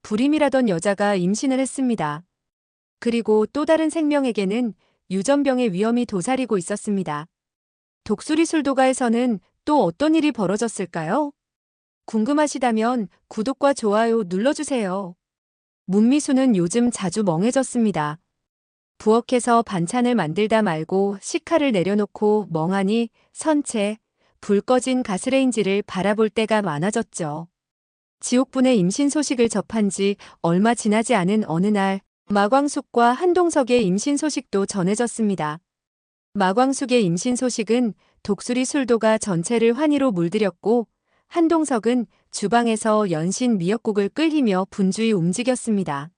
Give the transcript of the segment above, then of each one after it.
불임이라던 여자가 임신을 했습니다. 그리고 또 다른 생명에게는 유전병의 위험이 도사리고 있었습니다. 독수리 술도가에서는 또 어떤 일이 벌어졌을까요? 궁금하시다면 구독과 좋아요 눌러주세요. 문미수는 요즘 자주 멍해졌습니다. 부엌에서 반찬을 만들다 말고 식칼을 내려놓고 멍하니 선 채 불 꺼진 가스레인지를 바라볼 때가 많아졌죠. 지옥분의 임신 소식을 접한 지 얼마 지나지 않은 어느 날 마광숙과 한동석의 임신 소식도 전해졌습니다. 마광숙의 임신 소식은 독수리 술도가 전체를 환희로 물들였고 한동석은 주방에서 연신 미역국을 끓이며 분주히 움직였습니다.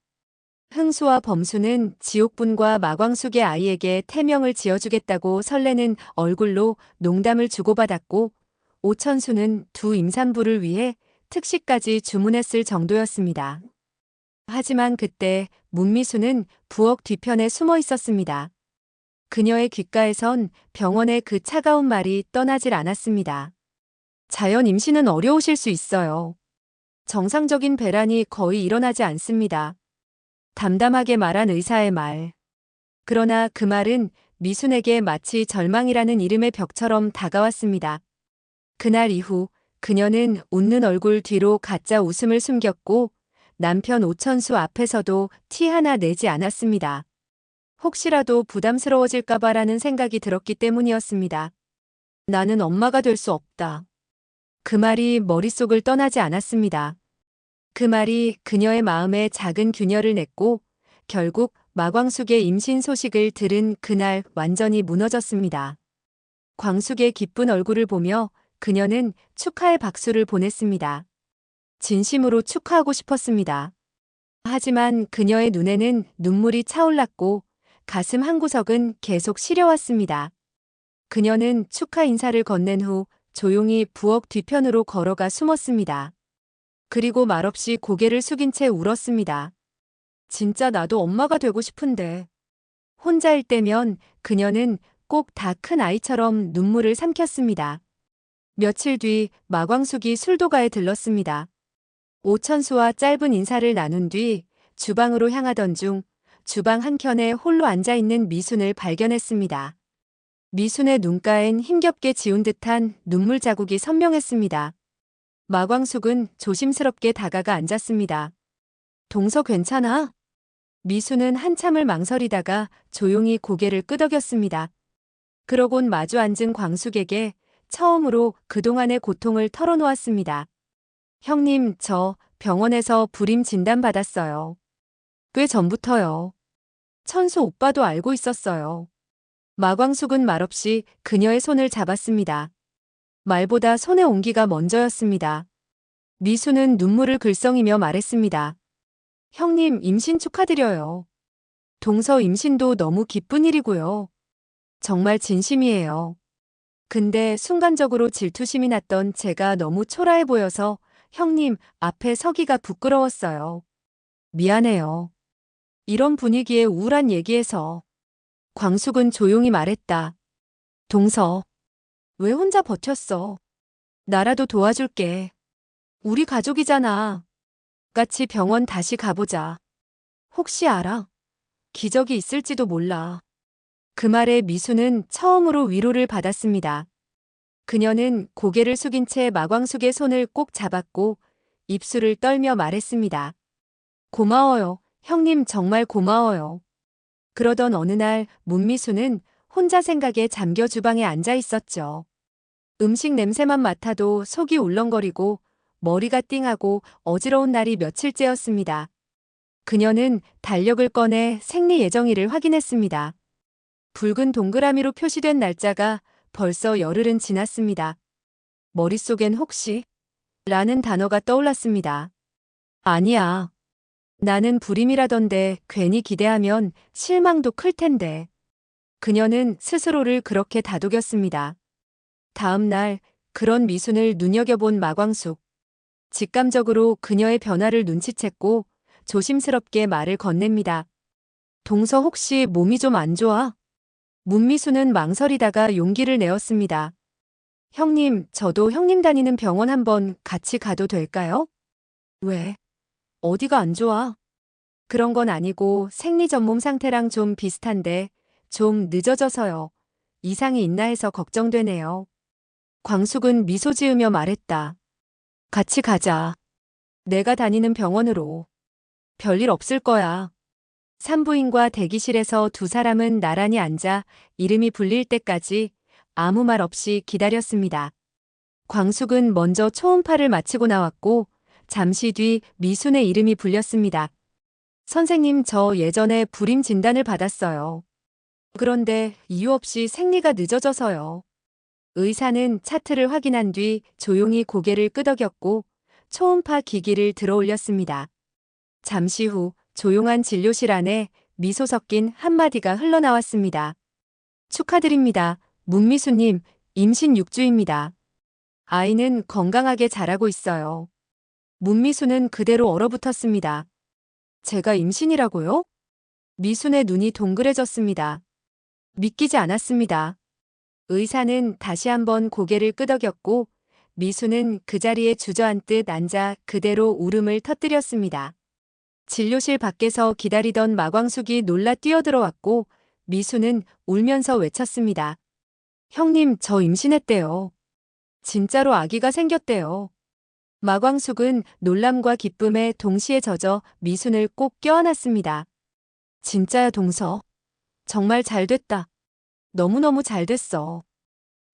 흥수와 범수는 지옥분과 마광숙의 아이에게 태명을 지어주겠다고 설레는 얼굴로 농담을 주고받았고 오천수는 두 임산부를 위해 특식까지 주문했을 정도였습니다. 하지만 그때 문미수는 부엌 뒤편에 숨어 있었습니다. 그녀의 귓가에선 병원의 그 차가운 말이 떠나질 않았습니다. 자연 임신은 어려우실 수 있어요. 정상적인 배란이 거의 일어나지 않습니다. 담담하게 말한 의사의 말. 그러나 그 말은 미순에게 마치 절망이라는 이름의 벽처럼 다가왔습니다. 그날 이후 그녀는 웃는 얼굴 뒤로 가짜 웃음을 숨겼고 남편 오천수 앞에서도 티 하나 내지 않았습니다. 혹시라도 부담스러워질까봐라는 생각이 들었기 때문이었습니다. 나는 엄마가 될 수 없다. 그 말이 머릿속을 떠나지 않았습니다. 그 말이 그녀의 마음에 작은 균열을 냈고 결국 마광숙의 임신 소식을 들은 그날 완전히 무너졌습니다. 광숙의 기쁜 얼굴을 보며 그녀는 축하의 박수를 보냈습니다. 진심으로 축하하고 싶었습니다. 하지만 그녀의 눈에는 눈물이 차올랐고 가슴 한구석은 계속 시려왔습니다. 그녀는 축하 인사를 건넨 후 조용히 부엌 뒤편으로 걸어가 숨었습니다. 그리고 말없이 고개를 숙인 채 울었습니다. 진짜 나도 엄마가 되고 싶은데. 혼자일 때면 그녀는 꼭 다 큰 아이처럼 눈물을 삼켰습니다. 며칠 뒤 마광숙이 술도가에 들렀습니다. 오천수와 짧은 인사를 나눈 뒤 주방으로 향하던 중 주방 한켠에 홀로 앉아있는 미순을 발견했습니다. 미순의 눈가엔 힘겹게 지운 듯한 눈물 자국이 선명했습니다. 마광숙은 조심스럽게 다가가 앉았습니다. 동서 괜찮아? 미수는 한참을 망설이다가 조용히 고개를 끄덕였습니다. 그러곤 마주 앉은 광숙에게 처음으로 그동안의 고통을 털어놓았습니다. 형님, 저 병원에서 불임 진단받았어요. 꽤 전부터요. 천수 오빠도 알고 있었어요. 마광숙은 말없이 그녀의 손을 잡았습니다. 말보다 손의 온기가 먼저였습니다. 미수는 눈물을 글썽이며 말했습니다. 형님, 임신 축하드려요. 동서 임신도 너무 기쁜 일이고요. 정말 진심이에요. 근데 순간적으로 질투심이 났던 제가 너무 초라해 보여서 형님 앞에 서기가 부끄러웠어요. 미안해요. 이런 분위기에 우울한 얘기에서. 광숙은 조용히 말했다. 동서, 왜 혼자 버텼어? 나라도 도와줄게. 우리 가족이잖아. 같이 병원 다시 가보자. 혹시 알아? 기적이 있을지도 몰라. 그 말에 미수는 처음으로 위로를 받았습니다. 그녀는 고개를 숙인 채 마광숙의 손을 꼭 잡았고 입술을 떨며 말했습니다. 고마워요. 형님 정말 고마워요. 그러던 어느 날 문미수는 혼자 생각에 잠겨 주방에 앉아 있었죠. 음식 냄새만 맡아도 속이 울렁거리고 머리가 띵하고 어지러운 날이 며칠째였습니다. 그녀는 달력을 꺼내 생리 예정일을 확인했습니다. 붉은 동그라미로 표시된 날짜가 벌써 열흘은 지났습니다. 머릿속엔 혹시 라는 단어가 떠올랐습니다. 아니야. 나는 불임이라던데 괜히 기대하면 실망도 클 텐데. 그녀는 스스로를 그렇게 다독였습니다. 다음 날 그런 미순을 눈여겨본 마광숙. 직감적으로 그녀의 변화를 눈치챘고 조심스럽게 말을 건넵니다. 동서 혹시 몸이 좀 안 좋아? 문미수는 망설이다가 용기를 내었습니다. 형님, 저도 형님 다니는 병원 한번 같이 가도 될까요? 왜? 어디가 안 좋아? 그런 건 아니고 생리 전몸 상태랑 좀 비슷한데 좀 늦어져서요. 이상이 있나 해서 걱정되네요. 광숙은 미소 지으며 말했다. 같이 가자. 내가 다니는 병원으로. 별일 없을 거야. 산부인과 대기실에서 두 사람은 나란히 앉아 이름이 불릴 때까지 아무 말 없이 기다렸습니다. 광숙은 먼저 초음파를 마치고 나왔고 잠시 뒤 미순의 이름이 불렸습니다. 선생님, 저 예전에 불임 진단을 받았어요. 그런데 이유 없이 생리가 늦어져서요. 의사는 차트를 확인한 뒤 조용히 고개를 끄덕였고 초음파 기기를 들어 올렸습니다. 잠시 후 조용한 진료실 안에 미소 섞인 한마디가 흘러나왔습니다. 축하드립니다. 문미수님, 임신 6주입니다. 아이는 건강하게 자라고 있어요. 문미수는 그대로 얼어붙었습니다. 제가 임신이라고요? 미순의 눈이 동그래졌습니다. 믿기지 않았습니다. 의사는 다시 한번 고개를 끄덕였고 미수는 그 자리에 주저앉듯 앉아 그대로 울음을 터뜨렸습니다. 진료실 밖에서 기다리던 마광숙이 놀라 뛰어들어왔고 미수는 울면서 외쳤습니다. 형님, 저 임신했대요. 진짜로 아기가 생겼대요. 마광숙은 놀람과 기쁨에 동시에 젖어 미순을 꼭 껴안았습니다. 진짜야, 동서. 정말 잘 됐다. 너무너무 잘 됐어.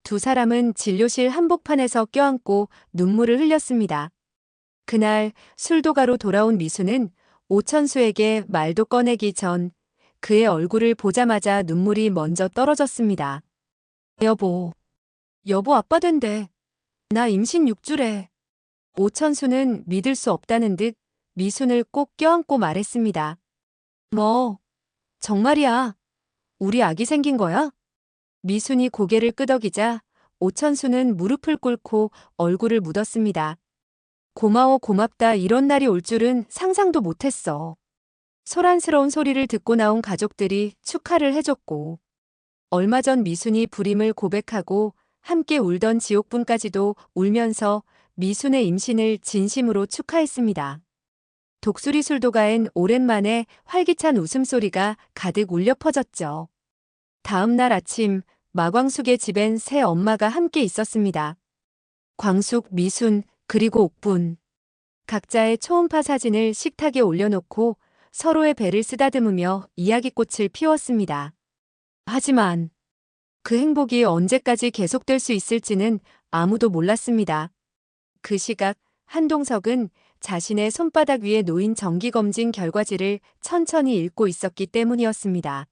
두 사람은 진료실 한복판에서 껴안고 눈물을 흘렸습니다. 그날 술도가로 돌아온 미수는 오천수에게 말도 꺼내기 전 그의 얼굴을 보자마자 눈물이 먼저 떨어졌습니다. 여보, 아빠 된대. 나 임신 6주래. 오천수는 믿을 수 없다는 듯 미순을 꼭 껴안고 말했습니다. 뭐, 정말이야. 우리 아기 생긴 거야? 미순이 고개를 끄덕이자 오천수는 무릎을 꿇고 얼굴을 묻었습니다. 고마워, 고맙다. 이런 날이 올 줄은 상상도 못했어. 소란스러운 소리를 듣고 나온 가족들이 축하를 해줬고 얼마 전 미순이 불임을 고백하고 함께 울던 지옥분까지도 울면서 미순의 임신을 진심으로 축하했습니다. 독수리 술도가엔 오랜만에 활기찬 웃음소리가 가득 울려 퍼졌죠. 다음 날 아침 마광숙의 집엔 새 엄마가 함께 있었습니다. 광숙, 미순, 그리고 옥분. 각자의 초음파 사진을 식탁에 올려놓고 서로의 배를 쓰다듬으며 이야기꽃을 피웠습니다. 하지만 그 행복이 언제까지 계속될 수 있을지는 아무도 몰랐습니다. 그 시각 한동석은 자신의 손바닥 위에 놓인 정기검진 결과지를 천천히 읽고 있었기 때문이었습니다.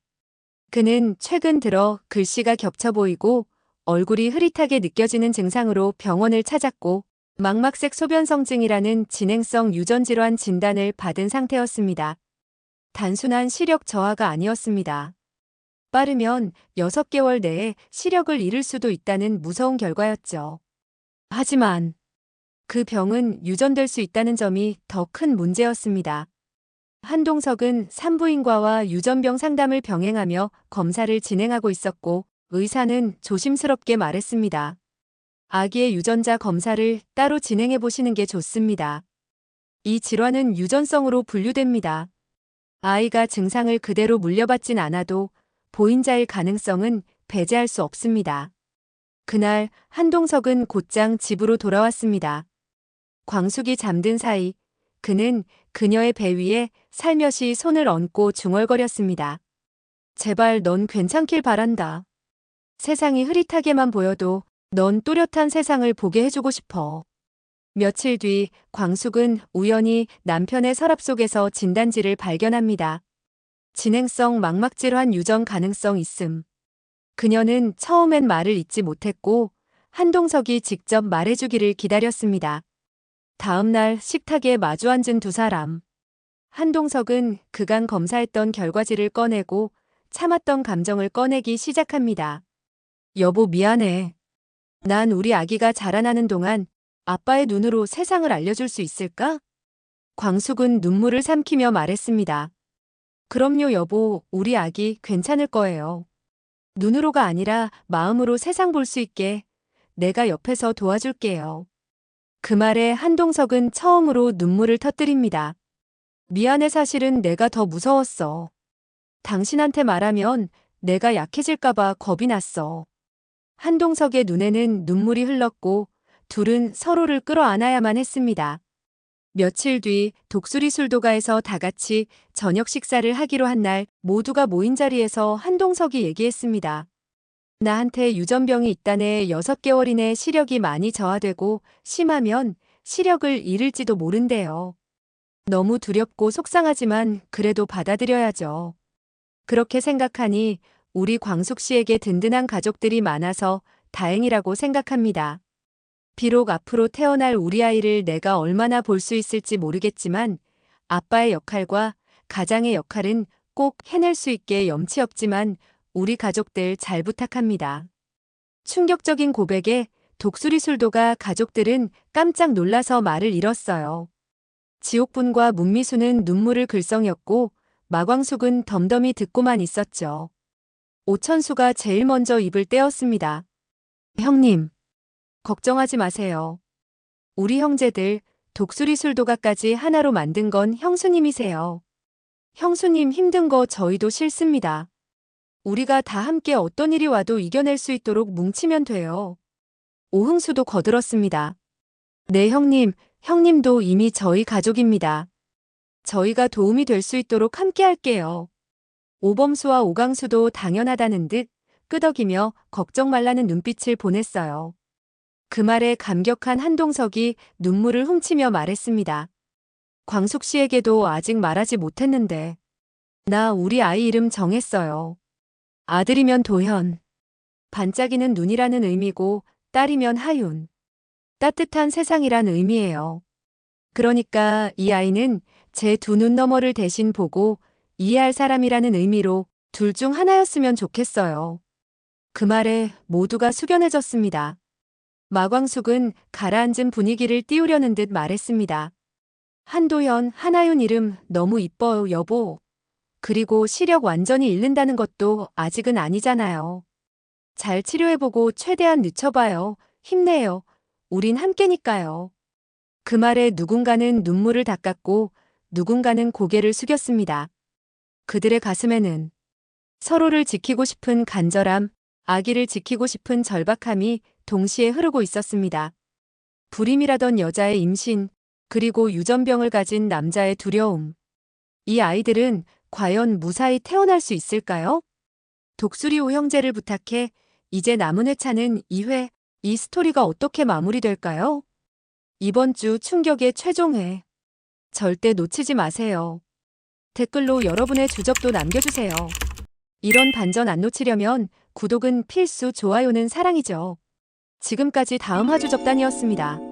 그는 최근 들어 글씨가 겹쳐 보이고 얼굴이 흐릿하게 느껴지는 증상으로 병원을 찾았고 망막색 소변성증이라는 진행성 유전질환 진단을 받은 상태였습니다. 단순한 시력 저하가 아니었습니다. 빠르면 6개월 내에 시력을 잃을 수도 있다는 무서운 결과였죠. 하지만 그 병은 유전될 수 있다는 점이 더 큰 문제였습니다. 한동석은 산부인과와 유전병 상담을 병행하며 검사를 진행하고 있었고 의사는 조심스럽게 말했습니다. 아기의 유전자 검사를 따로 진행해 보시는 게 좋습니다. 이 질환은 유전성으로 분류됩니다. 아이가 증상을 그대로 물려받진 않아도 보인자일 가능성은 배제할 수 없습니다. 그날 한동석은 곧장 집으로 돌아왔습니다. 광숙이 잠든 사이 그는 그녀의 배 위에 살며시 손을 얹고 중얼거렸습니다. 제발 넌 괜찮길 바란다. 세상이 흐릿하게만 보여도 넌 또렷한 세상을 보게 해주고 싶어. 며칠 뒤 광숙은 우연히 남편의 서랍 속에서 진단지를 발견합니다. 진행성 망막질환 유전 가능성 있음. 그녀는 처음엔 말을 잇지 못했고 한동석이 직접 말해주기를 기다렸습니다. 다음 날 식탁에 마주 앉은 두 사람. 한동석은 그간 검사했던 결과지를 꺼내고 참았던 감정을 꺼내기 시작합니다. 여보, 미안해. 난 우리 아기가 자라나는 동안 아빠의 눈으로 세상을 알려줄 수 있을까? 광숙은 눈물을 삼키며 말했습니다. 그럼요, 여보. 우리 아기 괜찮을 거예요. 눈으로가 아니라 마음으로 세상 볼 수 있게 내가 옆에서 도와줄게요. 그 말에 한동석은 처음으로 눈물을 터뜨립니다. 미안해, 사실은 내가 더 무서웠어. 당신한테 말하면 내가 약해질까봐 겁이 났어. 한동석의 눈에는 눈물이 흘렀고 둘은 서로를 끌어안아야만 했습니다. 며칠 뒤 독수리 술도가에서 다 같이 저녁 식사를 하기로 한 날 모두가 모인 자리에서 한동석이 얘기했습니다. 나한테 유전병이 있다네. 6개월 이내 시력이 많이 저하되고 심하면 시력을 잃을지도 모른대요. 너무 두렵고 속상하지만 그래도 받아들여야죠. 그렇게 생각하니 우리 광숙 씨에게 든든한 가족들이 많아서 다행이라고 생각합니다. 비록 앞으로 태어날 우리 아이를 내가 얼마나 볼 수 있을지 모르겠지만 아빠의 역할과 가장의 역할은 꼭 해낼 수 있게 염치 없지만 우리 가족들 잘 부탁합니다. 충격적인 고백에 독수리 술도가 가족들은 깜짝 놀라서 말을 잃었어요. 지옥분과 문미수는 눈물을 글썽였고 마광숙은 덤덤히 듣고만 있었죠. 오천수가 제일 먼저 입을 떼었습니다. 형님, 걱정하지 마세요. 우리 형제들 독수리 술도가까지 하나로 만든 건 형수님이세요. 형수님 힘든 거 저희도 싫습니다. 우리가 다 함께 어떤 일이 와도 이겨낼 수 있도록 뭉치면 돼요. 오흥수도 거들었습니다. 네, 형님, 형님도 이미 저희 가족입니다. 저희가 도움이 될 수 있도록 함께 할게요. 오범수와 오강수도 당연하다는 듯 끄덕이며 걱정 말라는 눈빛을 보냈어요. 그 말에 감격한 한동석이 눈물을 훔치며 말했습니다. 광숙 씨에게도 아직 말하지 못했는데. 나 우리 아이 이름 정했어요. 아들이면 도현. 반짝이는 눈이라는 의미고 딸이면 하윤. 따뜻한 세상이란 의미예요. 그러니까 이 아이는 제 두 눈 너머를 대신 보고 이해할 사람이라는 의미로 둘 중 하나였으면 좋겠어요. 그 말에 모두가 숙연해졌습니다. 마광숙은 가라앉은 분위기를 띄우려는 듯 말했습니다. 한도현, 한하윤 이름 너무 이뻐요, 여보. 그리고 시력 완전히 잃는다는 것도 아직은 아니잖아요. 잘 치료해보고 최대한 늦춰봐요. 힘내요. 우린 함께니까요. 그 말에 누군가는 눈물을 닦았고 누군가는 고개를 숙였습니다. 그들의 가슴에는 서로를 지키고 싶은 간절함, 아기를 지키고 싶은 절박함이 동시에 흐르고 있었습니다. 불임이라던 여자의 임신, 그리고 유전병을 가진 남자의 두려움. 이 아이들은 과연 무사히 태어날 수 있을까요? 독수리 오형제를 부탁해 이제 남은 회차는 2회, 이 스토리가 어떻게 마무리될까요? 이번 주 충격의 최종회. 절대 놓치지 마세요. 댓글로 여러분의 주접도 남겨주세요. 이런 반전 안 놓치려면 구독은 필수, 좋아요는 사랑이죠. 지금까지 다음 화주 접단이었습니다.